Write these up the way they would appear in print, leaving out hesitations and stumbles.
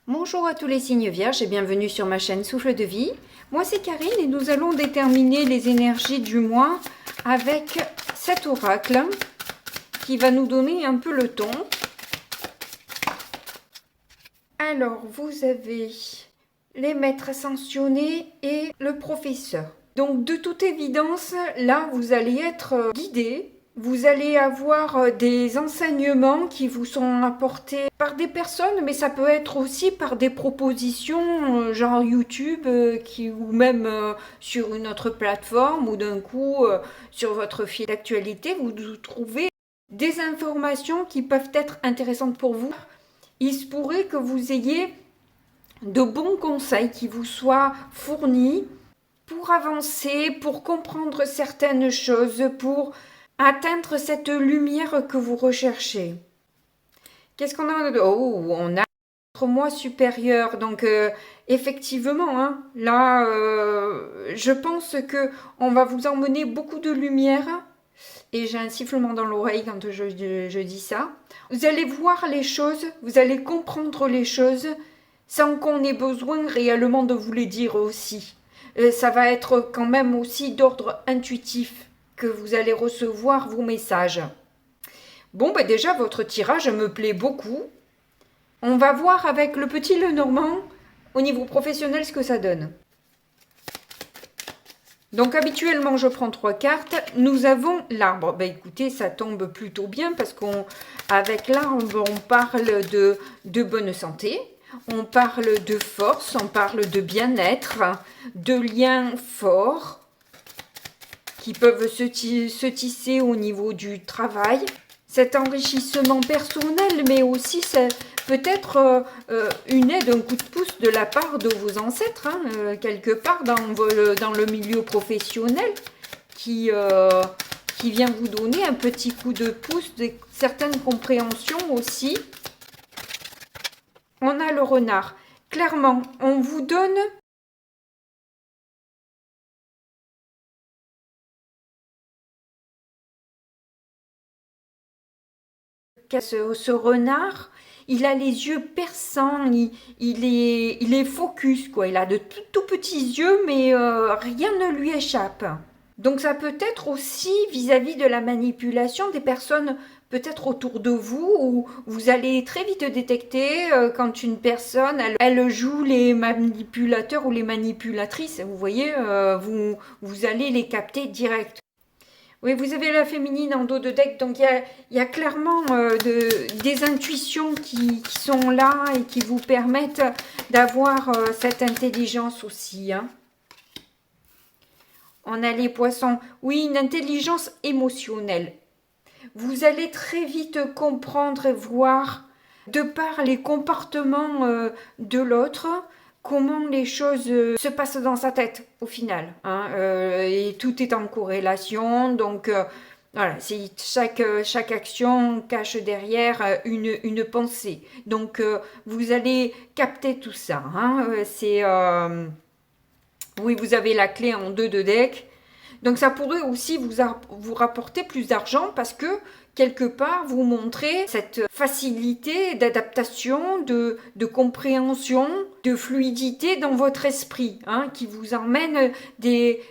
Bonjour à tous les signes vierges et bienvenue sur ma chaîne Souffle de Vie. Moi c'est Karine et nous allons déterminer les énergies du mois avec cet oracle qui va nous donner un peu le ton. Alors vous avez les maîtres ascensionnés et le professeur. Donc de toute évidence, là vous allez être guidé. Vous allez avoir des enseignements qui vous sont apportés par des personnes, mais ça peut être aussi par des propositions genre YouTube ou même sur une autre plateforme ou d'un coup sur votre fil d'actualité, vous trouvez des informations qui peuvent être intéressantes pour vous. Il se pourrait que vous ayez de bons conseils qui vous soient fournis pour avancer, pour comprendre certaines choses, pour atteindre cette lumière que vous recherchez. Qu'est-ce qu'on a? Oh, on a notre moi supérieur. Donc, effectivement, hein, là, je pense que on va vous emmener beaucoup de lumière. Et j'ai un sifflement dans l'oreille quand je dis ça. Vous allez voir les choses, vous allez comprendre les choses sans qu'on ait besoin réellement de vous les dire aussi. Ça va être quand même aussi d'ordre intuitif que vous allez recevoir vos messages. Bon, ben déjà, votre tirage me plaît beaucoup. On va voir avec le petit Lenormand, au niveau professionnel, ce que ça donne. Donc habituellement, je prends 3 cartes. Nous avons l'arbre. Ben écoutez, ça tombe plutôt bien parce qu'avec l'arbre, on parle de bonne santé. On parle de force, on parle de bien-être, de liens forts qui peuvent se tisser au niveau du travail. Cet enrichissement personnel, mais aussi peut-être une aide, un coup de pouce de la part de vos ancêtres, hein, quelque part dans le milieu professionnel, qui vient vous donner un petit coup de pouce, certaines compréhensions aussi. On a le renard. Clairement, on vous donne ce renard, il a les yeux perçants, il est focus, quoi. Il a de tout petits yeux, mais rien ne lui échappe. Donc ça peut être aussi vis-à-vis de la manipulation des personnes peut-être autour de vous, où vous allez très vite détecter quand une personne, elle joue les manipulateurs ou les manipulatrices. Vous voyez, vous allez les capter direct. Oui, vous avez la féminine en dos de deck, donc il y a clairement des intuitions qui sont là et qui vous permettent d'avoir cette intelligence aussi. Hein. On a les poissons. Oui, une intelligence émotionnelle. Vous allez très vite comprendre et voir, de par les comportements de l'autre, comment les choses se passent dans sa tête au final. Hein, et tout est en corrélation, donc voilà, chaque action cache derrière une pensée. Donc vous allez capter tout ça. Hein, oui, vous avez la clé en 2 de deck. Donc ça pourrait aussi vous rapporter plus d'argent parce que quelque part vous montrez cette facilité d'adaptation, de compréhension, de fluidité dans votre esprit, hein, qui vous emmène des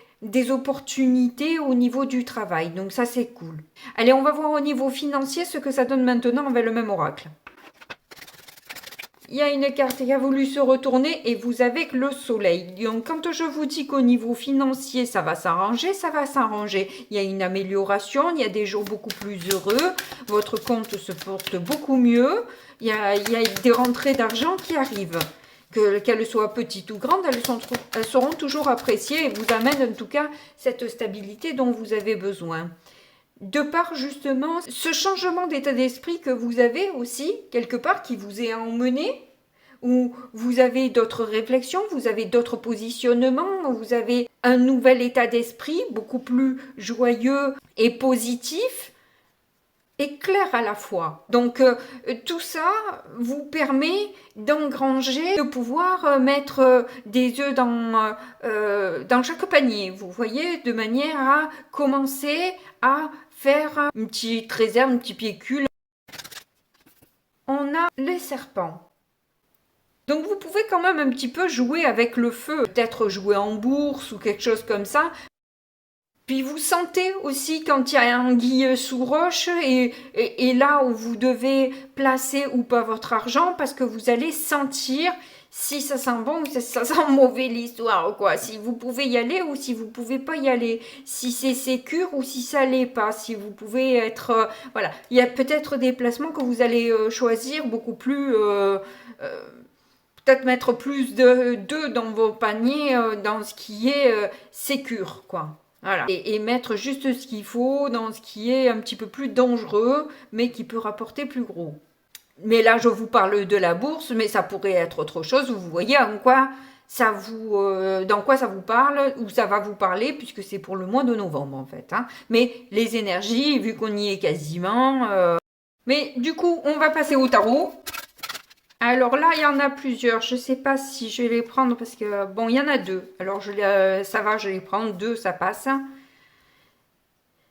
opportunités au niveau du travail. Donc ça c'est cool. Allez, on va voir au niveau financier ce que ça donne maintenant avec le même oracle. Il y a une carte qui a voulu se retourner et vous avez le soleil. Donc quand je vous dis qu'au niveau financier, ça va s'arranger, ça va s'arranger. Il y a une amélioration, il y a des jours beaucoup plus heureux, votre compte se porte beaucoup mieux, il y a des rentrées d'argent qui arrivent. Qu'elles soient petites ou grandes, elles seront toujours appréciées et vous amènent en tout cas cette stabilité dont vous avez besoin. De par justement ce changement d'état d'esprit que vous avez aussi, quelque part, qui vous est emmené, où vous avez d'autres réflexions, vous avez d'autres positionnements, vous avez un nouvel état d'esprit, beaucoup plus joyeux et positif, et clair à la fois. Donc tout ça vous permet d'engranger, de pouvoir mettre des œufs dans chaque panier, vous voyez, de manière à commencer à faire une petite réserve, un petit pécule. On a les serpents. Donc vous pouvez quand même un petit peu jouer avec le feu, peut-être jouer en bourse ou quelque chose comme ça. Puis vous sentez aussi quand il y a anguille sous roche et là où vous devez placer ou pas votre argent parce que vous allez sentir si ça sent bon ou si ça sent mauvais l'histoire ou quoi. Si vous pouvez y aller ou si vous pouvez pas y aller. Si c'est sécure ou si ça l'est pas. Si vous pouvez être... voilà. Il y a peut-être des placements que vous allez choisir beaucoup plus... peut-être mettre plus d'œufs dans vos paniers dans ce qui est sécure, quoi. Voilà. Et mettre juste ce qu'il faut dans ce qui est un petit peu plus dangereux, mais qui peut rapporter plus gros. Mais là, je vous parle de la bourse, mais ça pourrait être autre chose. Vous voyez dans quoi ça vous parle, ou ça va vous parler, puisque c'est pour le mois de novembre, en fait. Hein. Mais les énergies, vu qu'on y est quasiment... Mais du coup, on va passer au tarot. Alors là, il y en a plusieurs. Je ne sais pas si je vais les prendre parce que... Bon, il y en a deux. Alors, ça va, je vais les prendre. Deux, ça passe.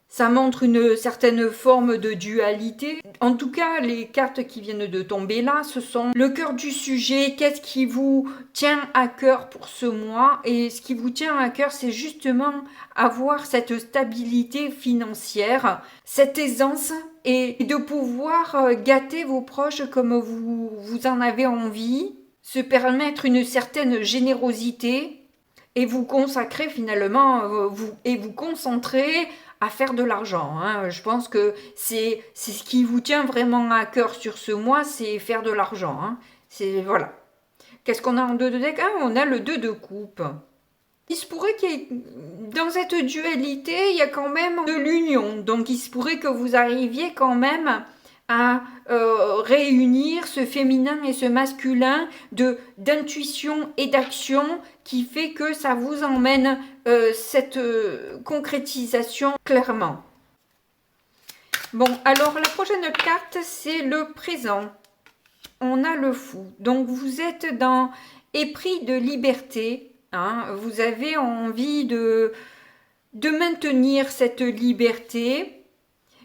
Ça montre une certaine forme de dualité. En tout cas, les cartes qui viennent de tomber là, ce sont le cœur du sujet. Qu'est-ce qui vous tient à cœur pour ce mois? Et ce qui vous tient à cœur, c'est justement avoir cette stabilité financière, cette aisance et de pouvoir gâter vos proches comme vous en avez envie, se permettre une certaine générosité et vous consacrer finalement, vous concentrer à faire de l'argent. Hein. Je pense que c'est ce qui vous tient vraiment à cœur sur ce mois, c'est faire de l'argent. Hein. Voilà. Qu'est-ce qu'on a en 2 de deck? On a le 2 de coupe. Il se pourrait qu'il y ait, dans cette dualité, il y a quand même de l'union. Donc il se pourrait que vous arriviez quand même à réunir ce féminin et ce masculin d'intuition et d'action qui fait que ça vous emmène cette concrétisation clairement. Bon, alors la prochaine carte, c'est le présent. On a le fou. Donc vous êtes dans épris de liberté. Hein, vous avez envie de maintenir cette liberté,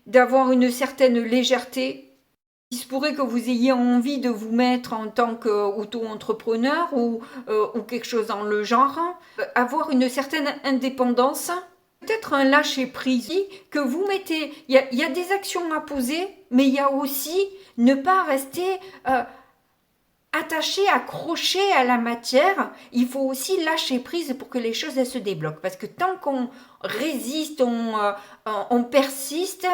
d'avoir une certaine légèreté. Il se pourrait que vous ayez envie de vous mettre en tant qu'auto-entrepreneur ou quelque chose dans le genre, avoir une certaine indépendance, peut-être un lâcher-prise que vous mettez. Il y a des actions à poser, mais il y a aussi ne pas rester attaché, accroché à la matière. Il faut aussi lâcher prise pour que les choses elles se débloquent. Parce que tant qu'on résiste, on persiste,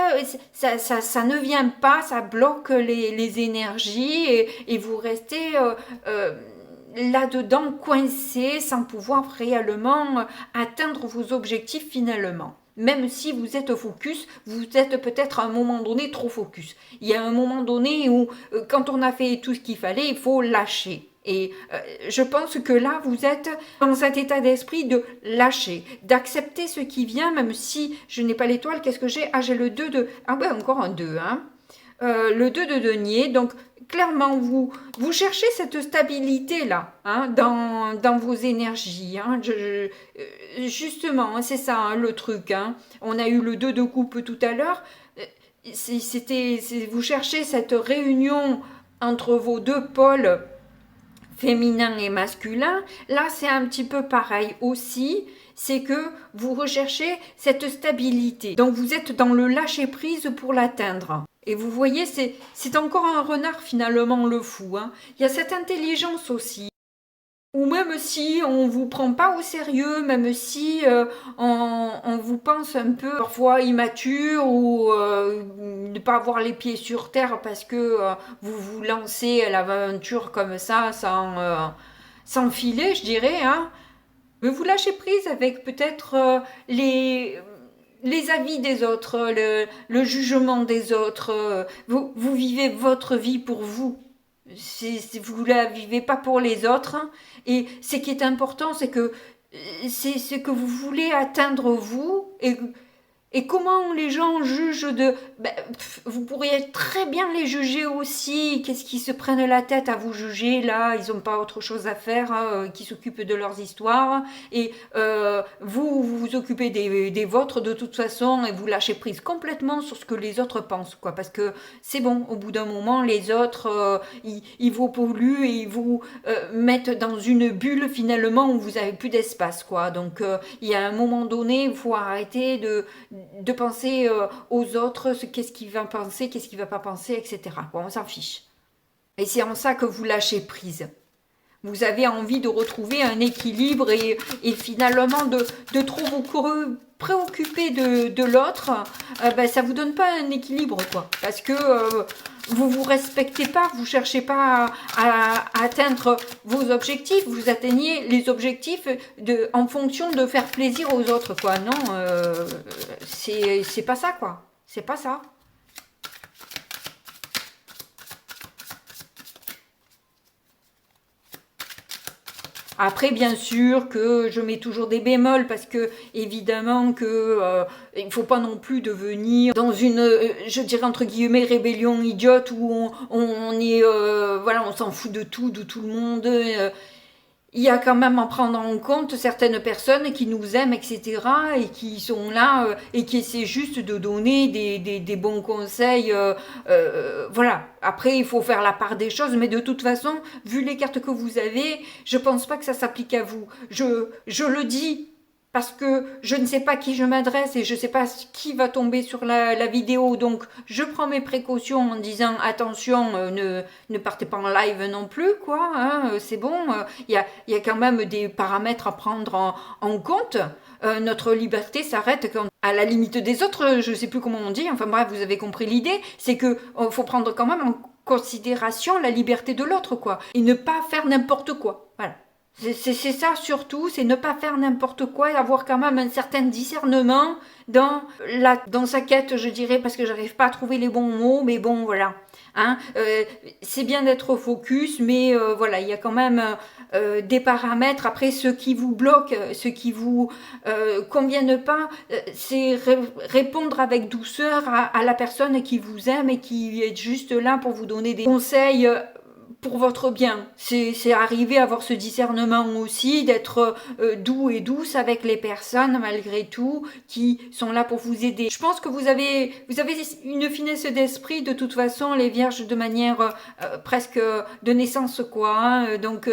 ça ne vient pas, ça bloque les énergies et vous restez là-dedans coincé sans pouvoir réellement atteindre vos objectifs finalement. Même si vous êtes focus, vous êtes peut-être à un moment donné trop focus. Il y a un moment donné où, quand on a fait tout ce qu'il fallait, il faut lâcher. Et je pense que là, vous êtes dans cet état d'esprit de lâcher, d'accepter ce qui vient, même si je n'ai pas l'étoile. Qu'est-ce que j'ai? Ah, j'ai le 2 de... Ah ouais, encore un 2, hein. Le 2 de denier, donc clairement vous cherchez cette stabilité là hein, dans vos énergies hein. Justement c'est ça hein, le truc hein. On a eu le 2 de coupe tout à l'heure, vous cherchez cette réunion entre vos deux pôles féminin et masculin. Là c'est un petit peu pareil aussi, c'est que vous recherchez cette stabilité, donc vous êtes dans le lâcher prise pour l'atteindre. Et vous voyez, c'est encore un renard finalement le fou. Hein. Il y a cette intelligence aussi. Ou même si on ne vous prend pas au sérieux, même si on vous pense un peu parfois immature ou ne pas avoir les pieds sur terre parce que vous vous lancez à l'aventure comme ça sans filet, je dirais. Hein. Mais vous lâchez prise avec peut-être les avis des autres, le jugement des autres. Vous vivez votre vie pour vous. Vous ne la vivez pas pour les autres. Et ce qui est important, c'est que c'est ce que vous voulez atteindre vous. Et Et comment les gens jugent vous pourriez très bien les juger aussi. Qu'est-ce qu'ils se prennent la tête à vous juger là? Ils n'ont pas autre chose à faire, hein, qui s'occupent de leurs histoires. Et vous vous occupez des vôtres de toute façon et vous lâchez prise complètement sur ce que les autres pensent, quoi. Parce que c'est bon, au bout d'un moment, les autres, ils vous polluent et ils vous mettent dans une bulle finalement où vous n'avez plus d'espace, quoi. Donc il y a un moment donné, il faut arrêter de penser aux autres, qu'est-ce qu'il va penser, qu'est-ce qu'il va pas penser, etc. Bon, on s'en fiche. Et c'est en ça que vous lâchez prise. Vous avez envie de retrouver un équilibre et finalement de trop vous préoccuper de l'autre, ça vous donne pas un équilibre, quoi. Parce que vous vous respectez pas, vous cherchez pas à atteindre vos objectifs, vous atteignez les objectifs en fonction de faire plaisir aux autres, quoi. Non, c'est pas ça, quoi. C'est pas ça. Après, bien sûr que je mets toujours des bémols parce que évidemment que il faut pas non plus devenir dans une, je dirais entre guillemets, rébellion idiote où on est, voilà, on s'en fout de tout le monde. Il y a quand même à prendre en compte certaines personnes qui nous aiment, etc. et qui sont là et qui essaient juste de donner des bons conseils. Voilà. Après, il faut faire la part des choses, mais de toute façon, vu les cartes que vous avez, je pense pas que ça s'applique à vous. Je le dis parce que je ne sais pas à qui je m'adresse et je ne sais pas qui va tomber sur la vidéo. Donc, je prends mes précautions en disant attention, ne partez pas en live non plus, quoi. Hein, c'est bon, il y a quand même des paramètres à prendre en compte. Notre liberté s'arrête quand, à la limite des autres, je ne sais plus comment on dit, enfin bref, vous avez compris l'idée, c'est que faut prendre quand même en considération la liberté de l'autre, quoi, et ne pas faire n'importe quoi. Voilà. C'est ça surtout, c'est ne pas faire n'importe quoi et avoir quand même un certain discernement dans sa quête, je dirais, parce que j'arrive pas à trouver les bons mots, mais bon, voilà. Hein, c'est bien d'être focus, mais voilà, il y a quand même des paramètres. Après, ce qui vous bloque, ce qui vous conviennent pas, c'est répondre avec douceur à la personne qui vous aime et qui est juste là pour vous donner des conseils pour votre bien. C'est arriver à avoir ce discernement aussi, d'être doux et douce avec les personnes malgré tout, qui sont là pour vous aider. Je pense que vous avez une finesse d'esprit de toute façon, les vierges, de manière presque de naissance, quoi. Hein. Donc,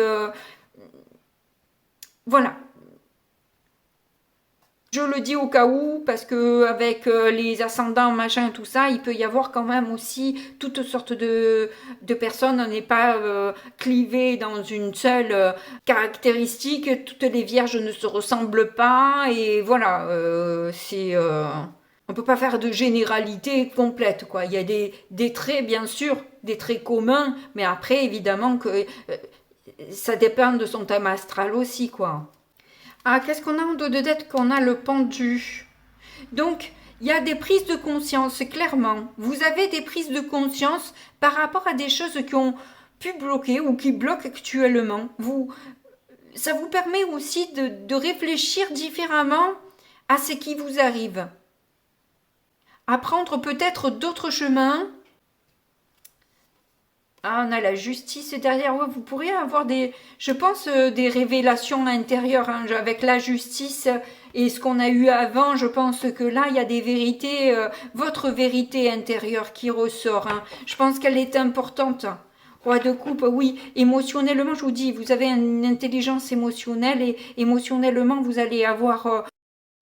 voilà. Je le dis au cas où, parce que avec les ascendants, machin, tout ça, il peut y avoir quand même aussi toutes sortes de personnes. On n'est pas clivé dans une seule caractéristique. Toutes les vierges ne se ressemblent pas. Et voilà, on peut pas faire de généralité complète, quoi. Il y a des traits, bien sûr, des traits communs, mais après, évidemment, que ça dépend de son thème astral aussi, quoi. Ah, qu'est-ce qu'on a en dos de tête qu'on a le pendu? Donc, il y a des prises de conscience, clairement. Vous avez des prises de conscience par rapport à des choses qui ont pu bloquer ou qui bloquent actuellement. Ça vous permet aussi de réfléchir différemment à ce qui vous arrive. À prendre peut-être d'autres chemins. Ah, on a la justice derrière. Ouais, vous pourriez avoir je pense, des révélations intérieures, hein, avec la justice et ce qu'on a eu avant. Je pense que là, il y a des vérités, votre vérité intérieure qui ressort. Hein. Je pense qu'elle est importante. Roi de coupe, oui, émotionnellement, je vous dis, vous avez une intelligence émotionnelle et émotionnellement, vous allez avoir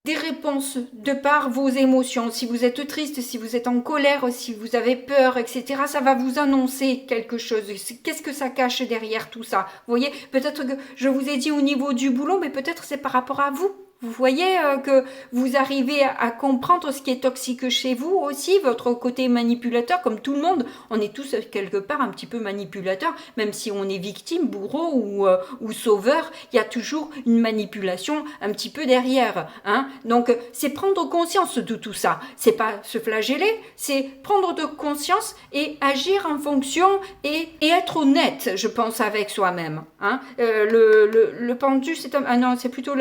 des réponses de par vos émotions. Si vous êtes triste, si vous êtes en colère, si vous avez peur, etc., ça va vous annoncer quelque chose. Qu'est-ce que ça cache derrière tout ça? Vous voyez, peut-être que je vous ai dit au niveau du boulot, mais peut-être c'est par rapport à vous. Vous voyez que vous arrivez à comprendre ce qui est toxique chez vous aussi, votre côté manipulateur, comme tout le monde. On est tous quelque part un petit peu manipulateur, même si on est victime, bourreau ou sauveur, il y a toujours une manipulation un petit peu derrière. Hein. Donc c'est prendre conscience de tout ça. C'est pas se flageller, c'est prendre de conscience et agir en fonction et être honnête, je pense, avec soi-même. Hein. Le pendu, c'est ah non, c'est plutôt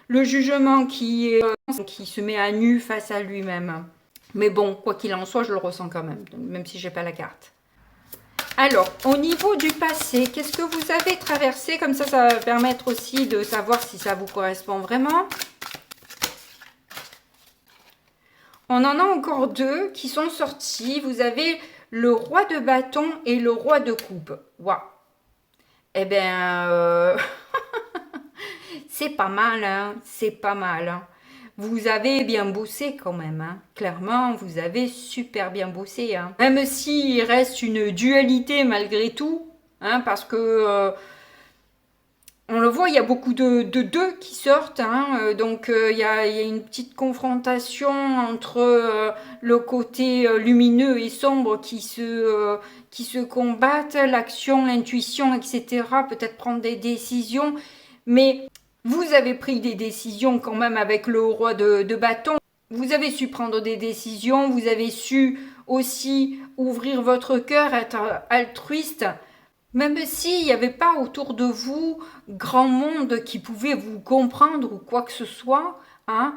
le jugement qui se met à nu face à lui-même. Mais bon, quoi qu'il en soit, je le ressens quand même si j'ai pas la carte. Alors, au niveau du passé, qu'est-ce que vous avez traversé? Comme ça va permettre aussi de savoir si ça vous correspond vraiment. On en a encore deux qui sont sortis. Vous avez le roi de bâton et le roi de coupe. Waouh! Eh bien, c'est pas mal, hein? C'est pas mal, hein? Vous avez bien bossé quand même, hein. Clairement, vous avez super bien bossé, hein. Même s'il reste une dualité malgré tout, hein, parce que on le voit, il y a beaucoup de deux qui sortent, hein, donc il y a une petite confrontation entre le côté lumineux et sombre qui se combattent, l'action, l'intuition, etc. Peut-être prendre des décisions, mais vous avez pris des décisions quand même avec le roi de bâton. Vous avez su prendre des décisions, vous avez su aussi ouvrir votre cœur, être altruiste. Même s'il n'y avait pas autour de vous grand monde qui pouvait vous comprendre ou quoi que ce soit, hein,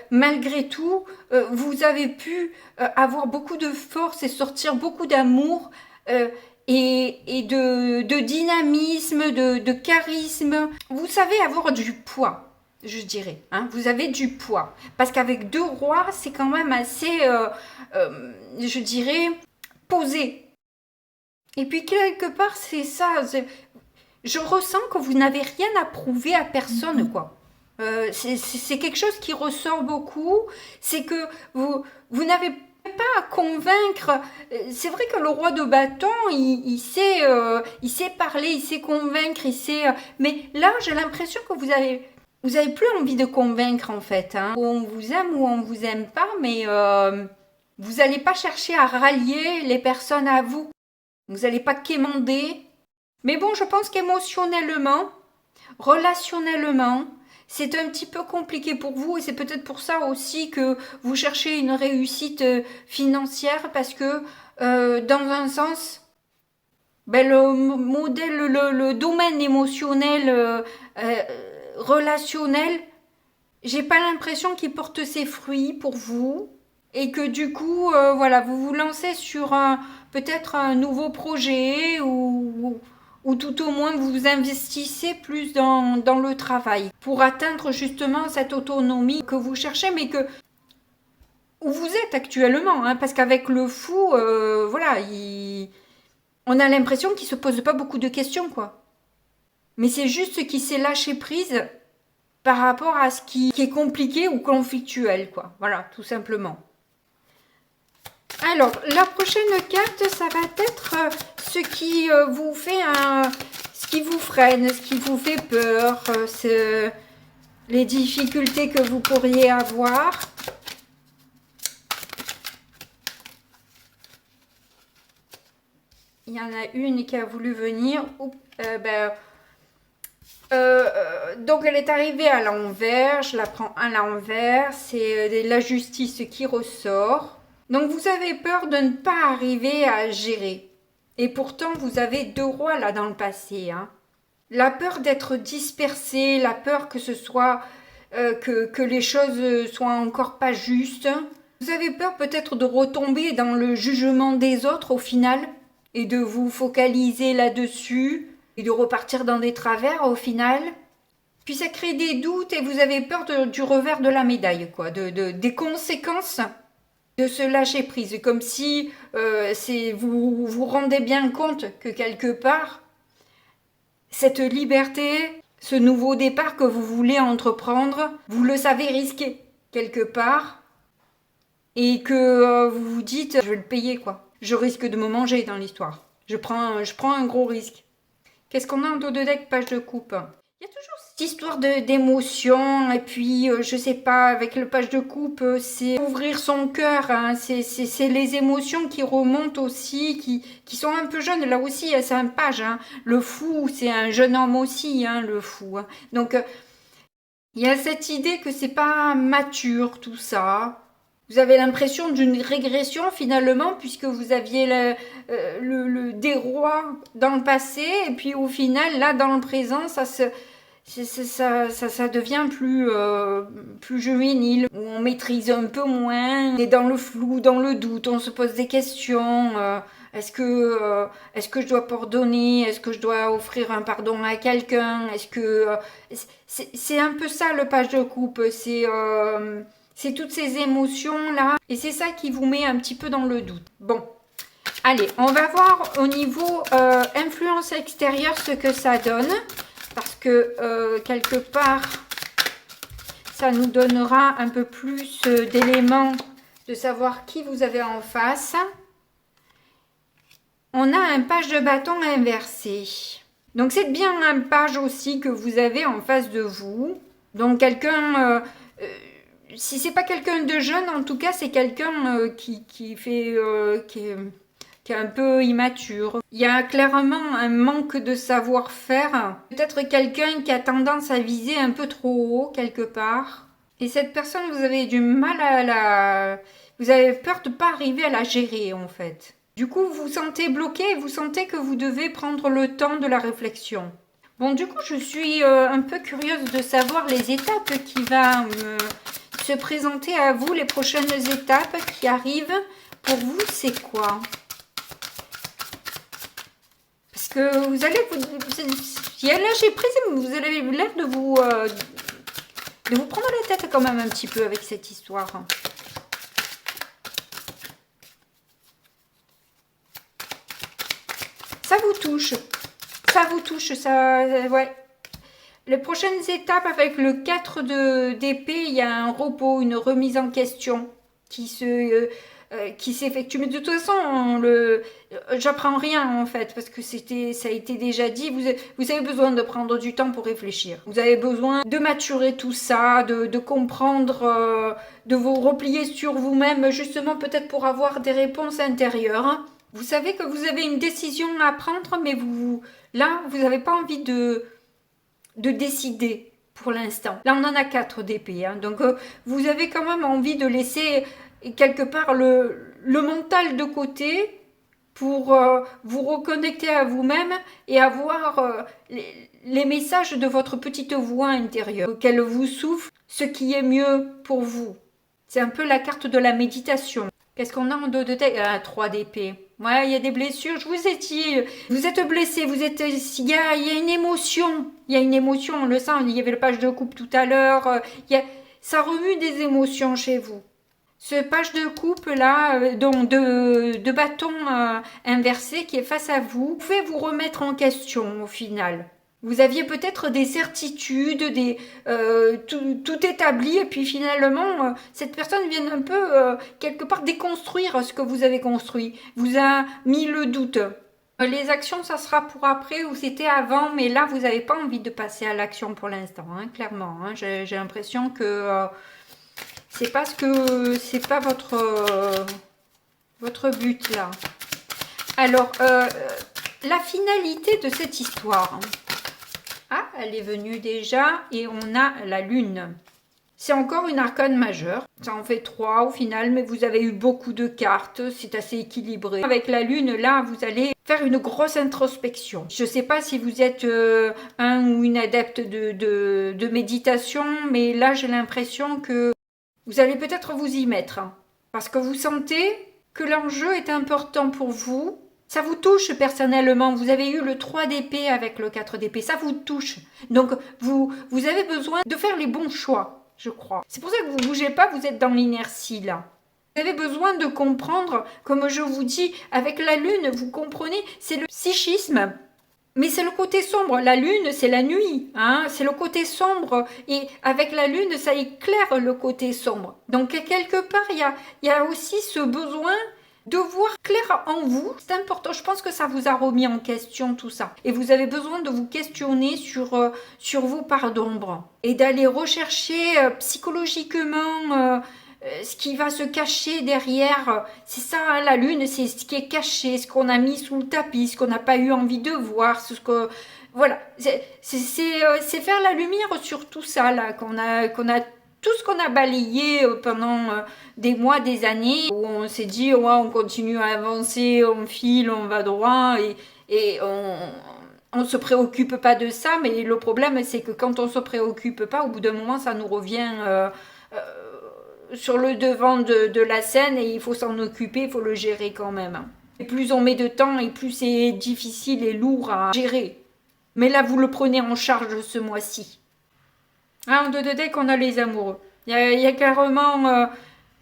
malgré tout, vous avez pu avoir beaucoup de force et sortir beaucoup d'amour et de dynamisme, de charisme. Vous savez avoir du poids, je dirais. Hein, vous avez du poids. Parce qu'avec deux rois, c'est quand même assez, je dirais, posé. Et puis quelque part, c'est ça. Je ressens que vous n'avez rien à prouver à personne, quoi. C'est quelque chose qui ressort beaucoup. C'est que vous n'avez pas à convaincre. C'est vrai que le roi de bâton, il sait parler, il sait convaincre, il sait. Mais là, j'ai l'impression que vous avez plus envie de convaincre en fait. Hein. On vous aime ou on vous aime pas, mais vous n'allez pas chercher à rallier les personnes à vous. Vous n'allez pas quémander. Mais bon, je pense qu'émotionnellement, relationnellement, c'est un petit peu compliqué pour vous et c'est peut-être pour ça aussi que vous cherchez une réussite financière parce que dans un sens, ben, le modèle, le domaine émotionnel, relationnel, j'ai pas l'impression qu'il porte ses fruits pour vous et que du coup, voilà, vous vous lancez sur peut-être un nouveau projet ou tout au moins vous investissez plus dans le travail pour atteindre justement cette autonomie que vous cherchez, mais où vous êtes actuellement, hein, parce qu'avec le fou, voilà, on a l'impression qu'il se pose pas beaucoup de questions, quoi. Mais c'est juste qu'il s'est lâché prise par rapport à ce qui est compliqué ou conflictuel, quoi. Voilà, tout simplement. Alors, la prochaine carte, ça va être ce qui vous fait ce qui vous freine, ce qui vous fait peur, les difficultés que vous pourriez avoir. Il y en a une qui a voulu venir. Donc, elle est arrivée à l'envers. Je la prends à l'envers. C'est la justice qui ressort. Donc, vous avez peur de ne pas arriver à gérer. Et pourtant, vous avez deux rois là dans le passé. Hein. La peur d'être dispersé, la peur que ce soit que les choses soient encore pas justes. Vous avez peur peut-être de retomber dans le jugement des autres au final et de vous focaliser là-dessus et de repartir dans des travers au final. Puis ça crée des doutes et vous avez peur du revers de la médaille, quoi, des conséquences de se lâcher prise, comme si vous vous rendez bien compte que quelque part, cette liberté, ce nouveau départ que vous voulez entreprendre, vous le savez risquer quelque part, et que vous vous dites, je vais le payer, quoi. Je risque de me manger dans l'histoire. Je prends un gros risque. Qu'est-ce qu'on a en dos de deck, page de coupe? Il y a toujours cette histoire d'émotion, et puis, je sais pas, avec le page de coupe, c'est ouvrir son cœur, hein, c'est les émotions qui remontent aussi, qui sont un peu jeunes, là aussi, c'est un page, hein. Le fou, c'est un jeune homme aussi, hein, le fou. Hein. Donc, il y a cette idée que c'est pas mature, tout ça. Vous avez l'impression d'une régression finalement, puisque vous aviez des rois dans le passé, et puis au final, là, dans le présent, ça devient plus juvénile, où on maîtrise un peu moins, on est dans le flou, dans le doute, on se pose des questions. Est-ce que je dois pardonner? Est-ce que je dois offrir un pardon à quelqu'un? C'est un peu ça le page de coupe, c'est toutes ces émotions-là, et c'est ça qui vous met un petit peu dans le doute. Bon, allez, on va voir au niveau influence extérieure ce que ça donne. Parce que quelque part, ça nous donnera un peu plus d'éléments de savoir qui vous avez en face. On a un page de bâton inversé. Donc c'est bien un page aussi que vous avez en face de vous. Donc quelqu'un, si c'est pas quelqu'un de jeune, en tout cas c'est quelqu'un qui est un peu immature. Il y a clairement un manque de savoir-faire. Peut-être quelqu'un qui a tendance à viser un peu trop haut quelque part. Et cette personne, vous avez du mal à la... Vous avez peur de ne pas arriver à la gérer en fait. Du coup, vous vous sentez bloqué et vous sentez que vous devez prendre le temps de la réflexion. Bon, du coup, je suis un peu curieuse de savoir les étapes qui vont se présenter à vous, les prochaines étapes qui arrivent. Pour vous, c'est quoi ? Parce que vous allez vous... Là, j'ai pris, vous avez l'air de vous prendre la tête quand même un petit peu avec cette histoire. Ça vous touche. Ça vous touche, ça... Ouais. Les prochaines étapes avec le 4 d'épée, il y a un repos, une remise en question qui s'effectue. Mais de toute façon, j'apprends rien en fait, parce que ça a été déjà dit. Vous avez besoin de prendre du temps pour réfléchir. Vous avez besoin de maturer tout ça, de comprendre, de vous replier sur vous-même, justement peut-être pour avoir des réponses intérieures. Vous savez que vous avez une décision à prendre, mais là, vous n'avez pas envie de décider pour l'instant. Là, on en a 4 d'épée. Hein. Donc, vous avez quand même envie de laisser quelque part le mental de côté pour vous reconnecter à vous-même et avoir les messages de votre petite voix intérieure, qu'elle vous souffle ce qui est mieux pour vous. C'est un peu la carte de la méditation. Qu'est-ce qu'on a en dos de tête? 3 d'épée. Ouais, il y a des blessures. Je vous ai dit, vous êtes blessé, il y a une émotion. Il y a une émotion, on le sent. Il y avait le page de coupe tout à l'heure. Ça remue des émotions chez vous. Ce page de coupe là, de bâton inversé qui est face à vous, vous pouvez vous remettre en question au final. Vous aviez peut-être des certitudes, tout établi, et puis finalement, cette personne vient un peu, quelque part, déconstruire ce que vous avez construit. Vous a mis le doute. Les actions, ça sera pour après, ou c'était avant, mais là, vous n'avez pas envie de passer à l'action pour l'instant, hein, clairement. Hein. J'ai l'impression que c'est pas votre but, là. Alors, la finalité de cette histoire... Ah, elle est venue déjà et on a la lune. C'est encore une arcane majeure. Ça en fait 3 au final, mais vous avez eu beaucoup de cartes. C'est assez équilibré. Avec la lune, là, vous allez faire une grosse introspection. Je ne sais pas si vous êtes un ou une adepte de méditation, mais là, j'ai l'impression que vous allez peut-être vous y mettre. Hein, parce que vous sentez que l'enjeu est important pour vous. Ça vous touche personnellement, vous avez eu le 3 d'épée avec le 4 d'épée, ça vous touche. Donc vous avez besoin de faire les bons choix, je crois. C'est pour ça que vous ne bougez pas, vous êtes dans l'inertie là. Vous avez besoin de comprendre, comme je vous dis, avec la lune, vous comprenez, c'est le psychisme. Mais c'est le côté sombre, la lune c'est la nuit, hein, c'est le côté sombre et avec la lune ça éclaire le côté sombre. Donc quelque part il y a aussi ce besoin de voir clair en vous, c'est important. Je pense que ça vous a remis en question tout ça. Et vous avez besoin de vous questionner sur vos parts d'ombre. Et d'aller rechercher psychologiquement ce qui va se cacher derrière. C'est ça, hein, la lune, c'est ce qui est caché, ce qu'on a mis sous le tapis, ce qu'on n'a pas eu envie de voir, Voilà, c'est faire la lumière sur tout ça, là, qu'on a tout ce qu'on a balayé pendant des mois, des années, où on s'est dit, ouais, on continue à avancer, on file, on va droit, et on ne se préoccupe pas de ça, mais le problème, c'est que quand on ne se préoccupe pas, au bout d'un moment, ça nous revient sur le devant de la scène et il faut s'en occuper, il faut le gérer quand même. Et plus on met de temps et plus c'est difficile et lourd à gérer. Mais là, vous le prenez en charge ce mois-ci. En 2 de deck, on a les amoureux. Il y a carrément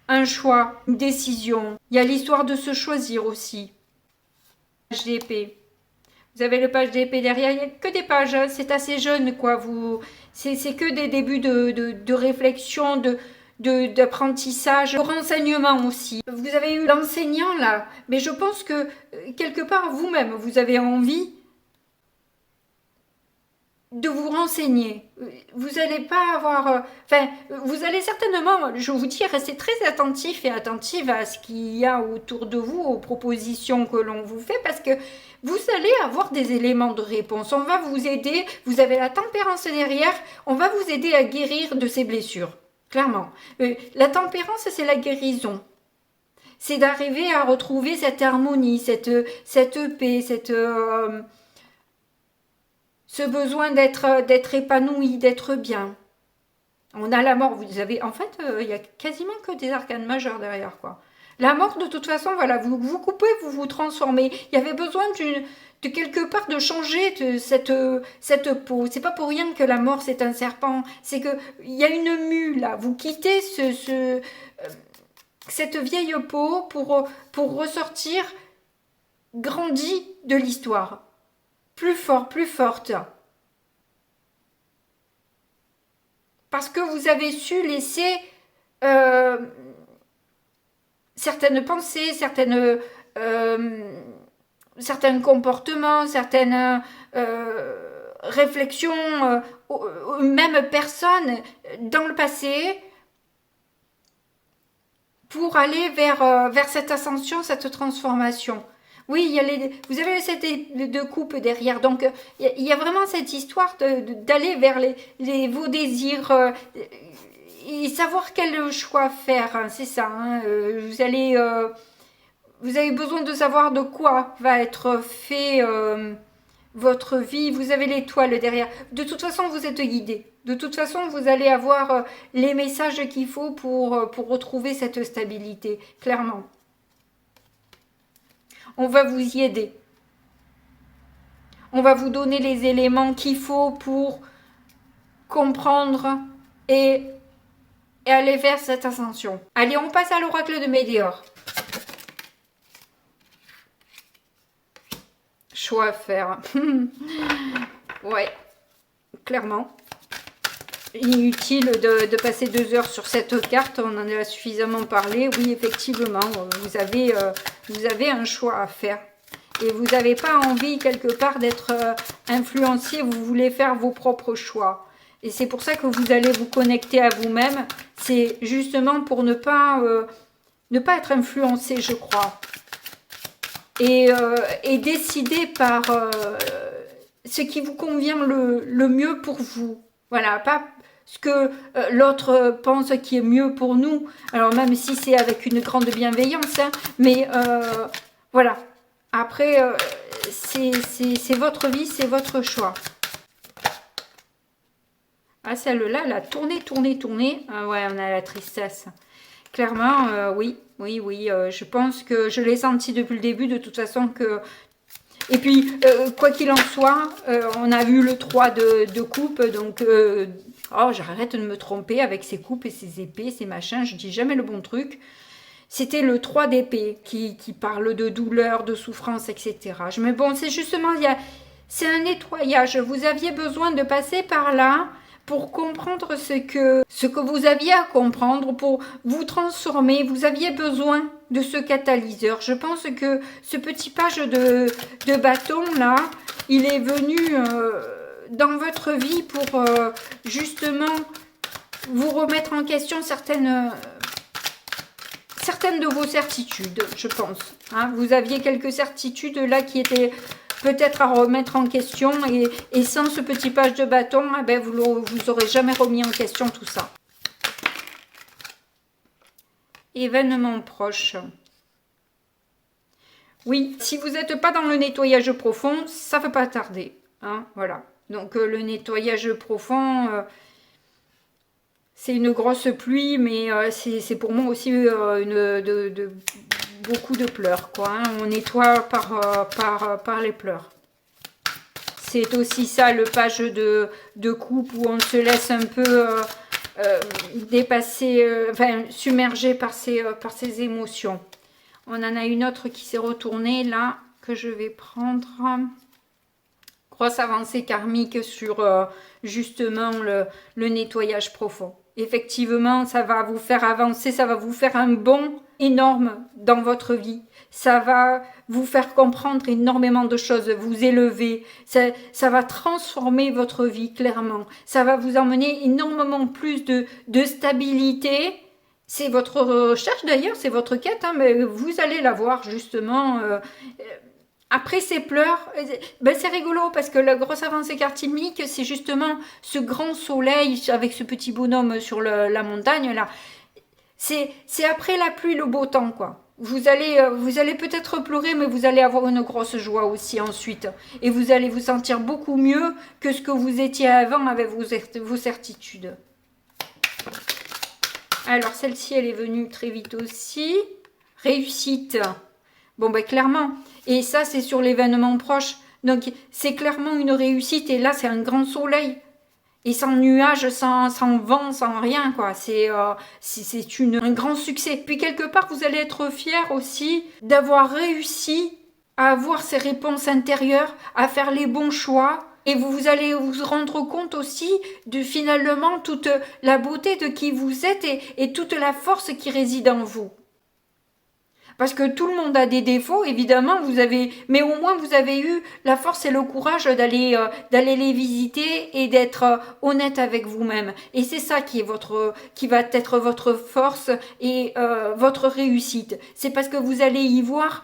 un choix, une décision. Il y a l'histoire de se choisir aussi. Page d'épée. Vous avez le page d'épée derrière, il n'y a que des pages, hein. C'est assez jeune, quoi. C'est que des débuts de réflexion, d'apprentissage, de renseignement aussi. Vous avez eu l'enseignant là, mais je pense que quelque part vous-même, vous avez envie de vous renseigner. Vous n'allez pas avoir... vous allez certainement, je vous dis, rester très attentif et attentive à ce qu'il y a autour de vous, aux propositions que l'on vous fait, parce que vous allez avoir des éléments de réponse. On va vous aider, vous avez la tempérance derrière, on va vous aider à guérir de ces blessures. Clairement. La tempérance, c'est la guérison. C'est d'arriver à retrouver cette harmonie, cette paix, ce besoin d'être épanoui, d'être bien. On a la mort, vous avez... En fait, il y a quasiment que des arcanes majeures derrière, quoi. La mort, de toute façon, voilà, vous vous coupez, vous vous transformez. Il y avait besoin de quelque part de changer cette peau. C'est pas pour rien que la mort, c'est un serpent. C'est que il y a une mue, là. Vous quittez cette vieille peau pour ressortir grandi de l'histoire. Plus fort, plus forte. Parce que vous avez su laisser certaines pensées, certains comportements, certaines réflexions, même personnes dans le passé, pour aller vers cette ascension, cette transformation. Oui, vous avez cette deux coupes derrière, donc il y a vraiment cette histoire d'aller vers vos désirs et savoir quel choix faire, hein, c'est ça. Hein, vous avez besoin de savoir de quoi va être fait votre vie. Vous avez l'étoile derrière. De toute façon, vous êtes guidé. De toute façon, vous allez avoir les messages qu'il faut pour retrouver cette stabilité, clairement. On va vous y aider. On va vous donner les éléments qu'il faut pour comprendre et aller vers cette ascension. Allez, on passe à l'oracle de Médior. Choix à faire. Ouais, clairement. Inutile de passer 2 heures sur cette carte, on en a suffisamment parlé. Oui, effectivement, vous avez un choix à faire. Et vous n'avez pas envie, quelque part, d'être influencié. Vous voulez faire vos propres choix. Et c'est pour ça que vous allez vous connecter à vous-même. C'est justement pour ne pas être influencé, je crois. Et décider par ce qui vous convient le mieux pour vous. Voilà, pas ce que l'autre pense qui est mieux pour nous. Alors même si c'est avec une grande bienveillance, hein, mais voilà. Après, c'est votre vie, c'est votre choix. Ah, celle-là, elle a tourné. Ah ouais, on a la tristesse. Clairement, oui. Je pense que je l'ai senti depuis le début, de toute façon que... Et puis, quoi qu'il en soit, on a vu le 3 de coupe, donc... oh, j'arrête de me tromper avec ces coupes et ces épées, ces machins, je dis jamais le bon truc. C'était le 3 d'épée qui parle de douleur, de souffrance, etc. Mais bon, c'est justement, c'est un nettoyage. Vous aviez besoin de passer par là pour comprendre ce que vous aviez à comprendre, pour vous transformer. Vous aviez besoin de ce catalyseur. Je pense que ce petit page de bâton là, il est venu dans votre vie pour justement vous remettre en question certaines de vos certitudes, je pense. Hein, vous aviez quelques certitudes là qui étaient peut-être à remettre en question et sans ce petit page de bâton, eh ben, vous n'aurez jamais remis en question tout ça. Événement proche. Oui, si vous n'êtes pas dans le nettoyage profond, ça ne va pas tarder. Hein, voilà. Donc le nettoyage profond, c'est une grosse pluie, mais c'est pour moi aussi beaucoup de pleurs, quoi. Hein. On nettoie par les pleurs. C'est aussi ça le page de coupe où on se laisse un peu dépasser, enfin submerger par ses émotions. On en a une autre qui s'est retournée là, que je vais prendre. Grosse avancée karmique sur justement le nettoyage profond. Effectivement, ça va vous faire avancer, ça va vous faire un bond énorme dans votre vie. Ça va vous faire comprendre énormément de choses, vous élever. Ça va transformer votre vie, clairement. Ça va vous emmener énormément plus de stabilité. C'est votre recherche d'ailleurs, c'est votre quête, hein, mais vous allez la voir justement. Après ces pleurs, ben c'est rigolo parce que la grosse avancée karmique, c'est justement ce grand soleil avec ce petit bonhomme sur la montagne là. C'est après la pluie le beau temps quoi. Vous allez peut-être pleurer, mais vous allez avoir une grosse joie aussi ensuite. Et vous allez vous sentir beaucoup mieux que ce que vous étiez avant avec vos certitudes. Alors celle-ci, elle est venue très vite aussi. Réussite. Bon ben clairement, et ça c'est sur l'événement proche, donc c'est clairement une réussite, et là c'est un grand soleil, et sans nuages, sans vent, sans rien, quoi, c'est un grand succès. Puis quelque part vous allez être fiers aussi d'avoir réussi à avoir ces réponses intérieures, à faire les bons choix, et vous allez vous rendre compte aussi de finalement toute la beauté de qui vous êtes et toute la force qui réside en vous. Parce que tout le monde a des défauts, évidemment, mais au moins vous avez eu la force et le courage d'aller les visiter et d'être honnête avec vous-même. Et c'est ça qui va être votre force et votre réussite. C'est parce que vous allez y voir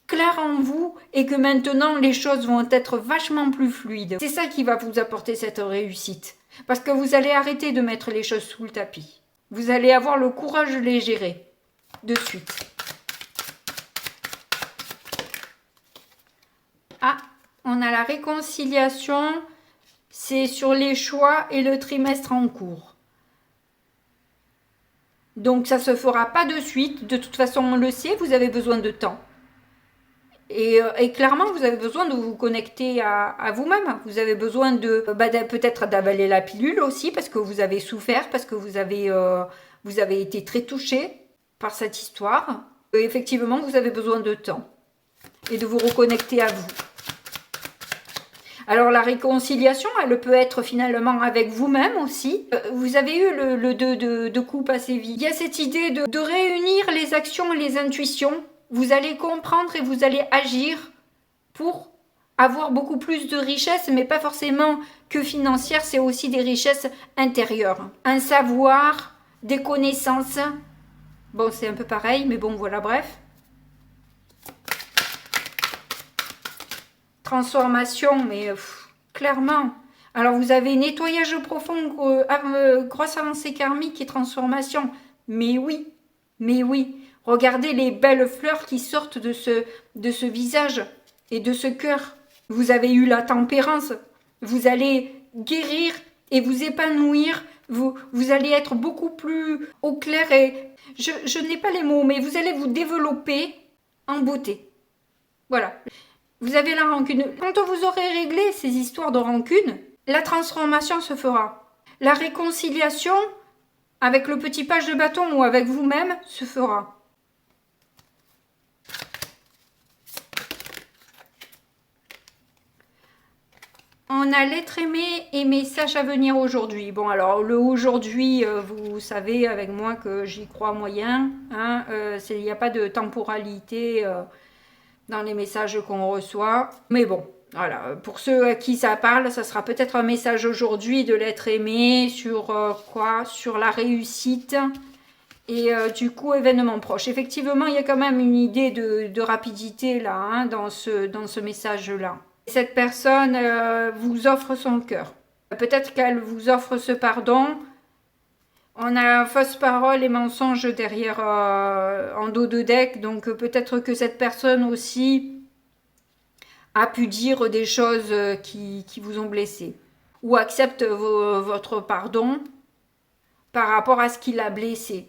clair en vous et que maintenant les choses vont être vachement plus fluides. C'est ça qui va vous apporter cette réussite. Parce que vous allez arrêter de mettre les choses sous le tapis. Vous allez avoir le courage de les gérer de suite. Ah, on a la réconciliation, c'est sur les choix et le trimestre en cours. Donc ça ne se fera pas de suite, de toute façon on le sait, vous avez besoin de temps. Et clairement, vous avez besoin de vous connecter à vous-même. Vous avez besoin peut-être d'avaler la pilule aussi, parce que vous avez souffert, parce que vous avez été très touché par cette histoire. Et effectivement, vous avez besoin de temps et de vous reconnecter à vous. Alors la réconciliation, elle peut être finalement avec vous-même aussi. Vous avez eu le 2 de coupe assez vite. Il y a cette idée de réunir les actions et les intuitions. Vous allez comprendre et vous allez agir pour avoir beaucoup plus de richesses, mais pas forcément que financières, c'est aussi des richesses intérieures. Un savoir, des connaissances. Bon, c'est un peu pareil, mais bon, voilà, bref. Transformation, mais clairement. Alors vous avez nettoyage profond, grosse avancée karmique et transformation. Mais oui. Regardez les belles fleurs qui sortent de ce visage et de ce cœur. Vous avez eu la tempérance. Vous allez guérir et vous épanouir. Vous allez être beaucoup plus au clair et je n'ai pas les mots, mais vous allez vous développer en beauté. Voilà. Vous avez la rancune. Quand vous aurez réglé ces histoires de rancune, la transformation se fera. La réconciliation avec le petit page de bâton ou avec vous-même se fera. On a l'être aimé et message à venir aujourd'hui. Bon, alors le aujourd'hui, vous savez avec moi que j'y crois moyen. Hein, il n'y a pas de temporalité dans les messages qu'on reçoit. Mais bon, voilà, pour ceux à qui ça parle, ça sera peut-être un message aujourd'hui de l'être aimé sur quoi? Sur la réussite et du coup, événement proche. Effectivement, il y a quand même une idée de rapidité là, hein, dans ce message-là. Cette personne vous offre son cœur. Peut-être qu'elle vous offre ce pardon. On a fausse parole et mensonge derrière en dos de deck, donc peut-être que cette personne aussi a pu dire des choses qui vous ont blessé. Ou accepte votre pardon par rapport à ce qui l'a blessé.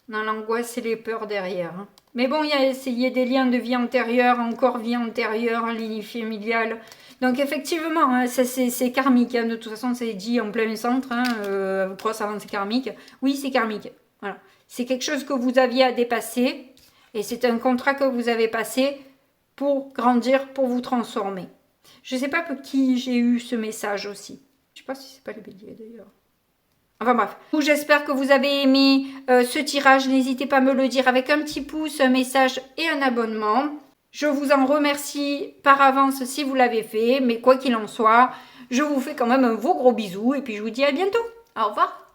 Dans l'angoisse et les peurs derrière. Mais bon, il y a des liens de vie antérieure, encore vie antérieure, lignée familiale. Donc effectivement, hein, c'est karmique. Hein. De toute façon, c'est dit en plein centre. Cross avant, c'est karmique. Oui, c'est karmique. Voilà. C'est quelque chose que vous aviez à dépasser. Et c'est un contrat que vous avez passé pour grandir, pour vous transformer. Je ne sais pas pour qui j'ai eu ce message aussi. Je ne sais pas si c'est pas les béliers d'ailleurs. Enfin bref, j'espère que vous avez aimé ce tirage. N'hésitez pas à me le dire avec un petit pouce, un message et un abonnement. Je vous en remercie par avance si vous l'avez fait. Mais quoi qu'il en soit, je vous fais quand même un gros bisou. Et puis je vous dis à bientôt. Au revoir.